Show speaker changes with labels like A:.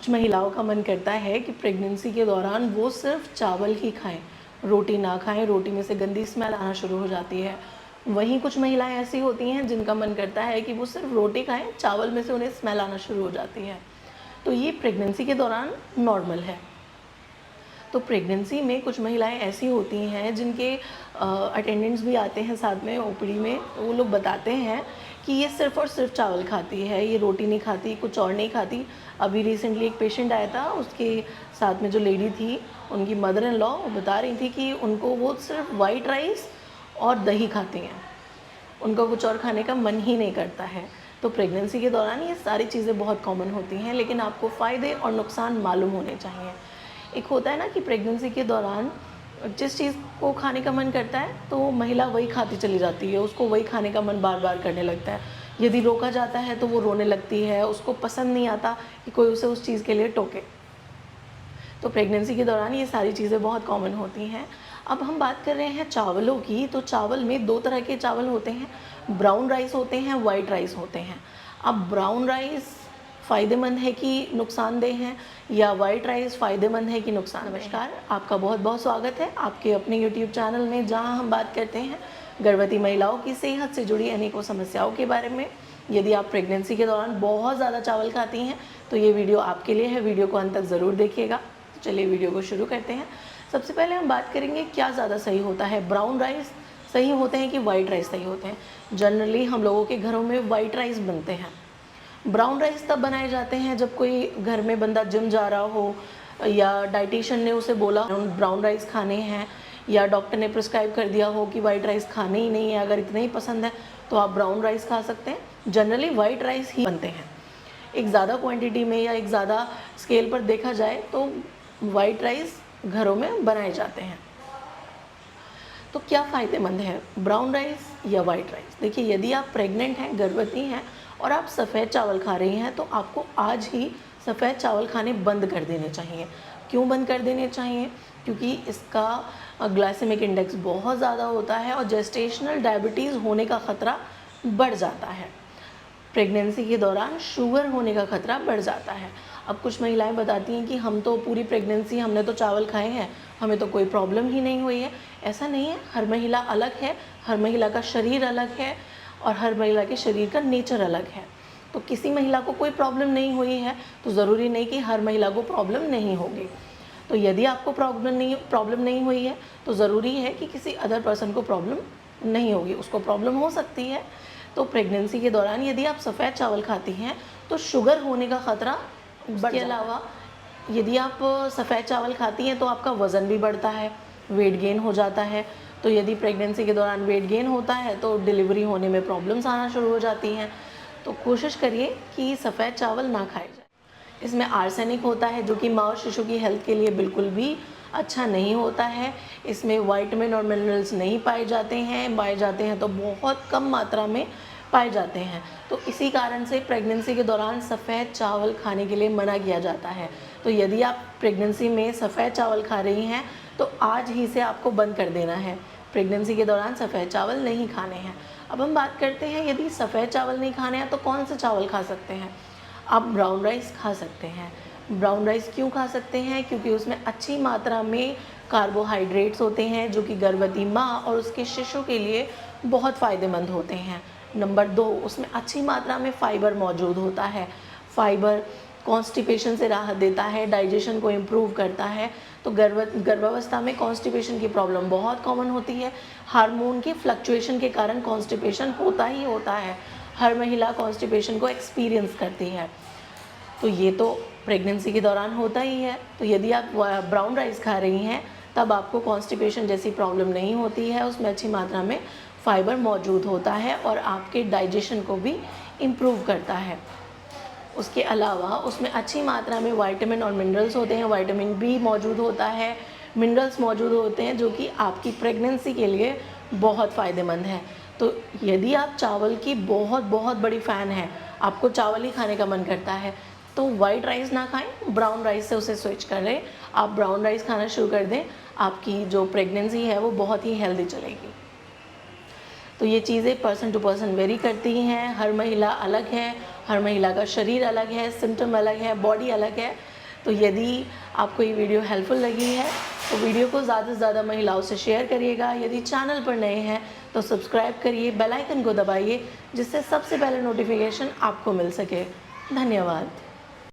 A: कुछ महिलाओं का मन करता है कि प्रेगनेंसी के दौरान वो सिर्फ चावल ही खाएं, रोटी ना खाएं, रोटी में से गंदी स्मेल आना शुरू हो जाती है। वहीं कुछ महिलाएं ऐसी होती हैं जिनका मन करता है कि वो सिर्फ रोटी खाएं, चावल में से उन्हें स्मेल आना शुरू हो जाती है। तो ये प्रेगनेंसी के दौरान नॉर्मल है। तो प्रेगनेंसी में कुछ महिलाएं ऐसी होती हैं जिनके अटेंडेंट्स भी आते हैं साथ में ओपीडी में, वो लोग बताते हैं कि ये सिर्फ़ और सिर्फ चावल खाती है, ये रोटी नहीं खाती, कुछ और नहीं खाती। अभी रिसेंटली एक पेशेंट आया था, उसके साथ में जो लेडी थी, उनकी मदर इन लॉ बता रही थी कि उनको वो सिर्फ वाइट राइस और दही खाती हैं, उनको कुछ और खाने का मन ही नहीं करता है। तो प्रेगनेंसी के दौरान ये सारी चीज़ें बहुत कॉमन होती हैं, लेकिन आपको फ़ायदे और नुकसान मालूम होने चाहिए। एक होता है ना कि प्रेगनेंसी के दौरान जिस चीज़ को खाने का मन करता है तो महिला वही खाती चली जाती है, उसको वही खाने का मन बार बार करने लगता है। यदि रोका जाता है तो वो रोने लगती है, उसको पसंद नहीं आता कि कोई उसे उस चीज़ के लिए टोके। तो प्रेगनेंसी के दौरान ये सारी चीज़ें बहुत कॉमन होती हैं। अब हम बात कर रहे हैं चावलों की, तो चावल में दो तरह के चावल होते हैं, ब्राउन राइस होते हैं, वाइट राइस होते हैं। अब ब्राउन राइस फ़ायदेमंद है कि नुकसानदेह है, या वाइट राइस फ़ायदेमंद है कि नुकसानदेह? नमस्कार, आपका बहुत बहुत स्वागत है आपके अपने यूट्यूब चैनल में, जहां हम बात करते हैं गर्भवती महिलाओं की सेहत से जुड़ी अनेकों समस्याओं के बारे में। यदि आप प्रेगनेंसी के दौरान बहुत ज़्यादा चावल खाती हैं तो ये वीडियो आपके लिए है, वीडियो को अंत तक ज़रूर देखिएगा। तो चलिए वीडियो को शुरू करते हैं। सबसे पहले हम बात करेंगे क्या ज़्यादा सही होता है, ब्राउन राइस सही होते हैं कि वाइट राइस सही होते हैं। जनरली हम लोगों के घरों में वाइट राइस बनते हैं। ब्राउन राइस तब बनाए जाते हैं जब कोई घर में बंदा जिम जा रहा हो, या डाइटिशियन ने उसे बोला ब्राउन राइस खाने हैं, या डॉक्टर ने प्रिस्क्राइब कर दिया हो कि वाइट राइस खाने ही नहीं है। अगर इतना ही पसंद है तो आप ब्राउन राइस खा सकते हैं। जनरली वाइट राइस ही बनते हैं। एक ज़्यादा क्वांटिटी में या एक ज़्यादा स्केल पर देखा जाए तो वाइट राइस घरों में बनाए जाते हैं। तो क्या फ़ायदेमंद है, ब्राउन राइस या वाइट राइस? देखिए, यदि आप प्रेग्नेंट हैं, गर्भवती हैं और आप सफ़ेद चावल खा रही हैं तो आपको आज ही सफ़ेद चावल खाने बंद कर देने चाहिए। क्यों बंद कर देने चाहिए? क्योंकि इसका ग्लाइसेमिक इंडेक्स बहुत ज़्यादा होता है और जेस्टेशनल डायबिटीज़ होने का ख़तरा बढ़ जाता है। प्रेगनेंसी के दौरान शुगर होने का खतरा बढ़ जाता है। अब कुछ महिलाएं बताती हैं कि हम तो पूरी प्रेगनेंसी हमने तो चावल खाए हैं, हमें तो कोई प्रॉब्लम ही नहीं हुई है। ऐसा नहीं है, हर महिला अलग है, हर महिला का शरीर अलग है और हर महिला के शरीर का नेचर अलग है। तो किसी महिला को कोई प्रॉब्लम नहीं हुई है तो ज़रूरी नहीं कि हर महिला को प्रॉब्लम नहीं होगी। तो यदि आपको प्रॉब्लम नहीं हुई है तो ज़रूरी है कि किसी अदर पर्सन को प्रॉब्लम नहीं होगी, उसको प्रॉब्लम हो सकती है। तो प्रेगनेंसी के दौरान यदि आप सफ़ेद चावल खाती हैं तो शुगर होने का ख़तरा बढ़ जाता है। इसके अलावा यदि आप सफ़ेद चावल खाती हैं तो आपका वज़न भी बढ़ता है, वेट गेन हो जाता है। तो यदि प्रेगनेंसी के दौरान वेट गेन होता है तो डिलीवरी होने में प्रॉब्लम्स आना शुरू हो जाती हैं। तो कोशिश करिए कि सफ़ेद चावल ना खाए जाए। इसमें आर्सेनिक होता है जो कि माँ और शिशु की हेल्थ के लिए बिल्कुल भी अच्छा नहीं होता है। इसमें विटामिन और मिनरल्स नहीं पाए जाते हैं तो बहुत कम मात्रा में पाए जाते हैं। तो इसी कारण से प्रेगनेंसी के दौरान सफ़ेद चावल खाने के लिए मना किया जाता है। तो यदि आप प्रेगनेंसी में सफ़ेद चावल खा रही हैं तो आज ही से आपको बंद कर देना है। प्रेगनेंसी के दौरान सफ़ेद चावल नहीं खाने हैं। अब हम बात करते हैं, यदि सफ़ेद चावल नहीं खाने हैं तो कौन से चावल खा सकते हैं? आप ब्राउन राइस खा सकते हैं। ब्राउन राइस क्यों खा सकते हैं? क्योंकि उसमें अच्छी मात्रा में कार्बोहाइड्रेट्स होते हैं जो कि गर्भवती माँ और उसके शिशु के लिए बहुत फ़ायदेमंद होते हैं। नंबर 2, उसमें अच्छी मात्रा में फ़ाइबर मौजूद होता है। फ़ाइबर कॉन्स्टिपेशन से राहत देता है, डाइजेशन को इम्प्रूव करता है। तो गर्भावस्था में कॉन्स्टिपेशन की प्रॉब्लम बहुत कॉमन होती है। हार्मोन के फ्लक्चुएशन के कारण कॉन्स्टिपेशन होता ही होता है। हर महिला कॉन्स्टिपेशन को एक्सपीरियंस करती है। तो ये तो प्रेगनेंसी के दौरान होता ही है। तो यदि आप ब्राउन राइस खा रही हैं तब आपको कॉन्स्टिपेशन जैसी प्रॉब्लम नहीं होती है। उसमें अच्छी मात्रा में फ़ाइबर मौजूद होता है और आपके डाइजेशन को भी इम्प्रूव करता है। उसके अलावा उसमें अच्छी मात्रा में विटामिन और मिनरल्स होते हैं। विटामिन बी मौजूद होता है, मिनरल्स मौजूद होते हैं जो कि आपकी प्रेगनेंसी के लिए बहुत फ़ायदेमंद है। तो यदि आप चावल की बहुत बहुत बड़ी फ़ैन हैं, आपको चावल ही खाने का मन करता है, तो वाइट राइस ना खाएं, ब्राउन राइस से उसे स्विच करें। आप ब्राउन राइस खाना शुरू कर दें, आपकी जो प्रेगनेंसी है वो बहुत ही हेल्दी चलेगी। तो ये चीज़ें पर्सन टू पर्सन वेरी करती हैं, हर महिला अलग है, हर महिला का शरीर अलग है, सिम्टम अलग है, बॉडी अलग है। तो यदि आपको ये वीडियो हेल्पफुल लगी है तो वीडियो को ज़्यादा से ज़्यादा महिलाओं से शेयर करिएगा। यदि चैनल पर नए हैं तो सब्सक्राइब करिए, बेल आइकन को दबाइए जिससे सबसे पहले नोटिफिकेशन आपको मिल सके। धन्यवाद।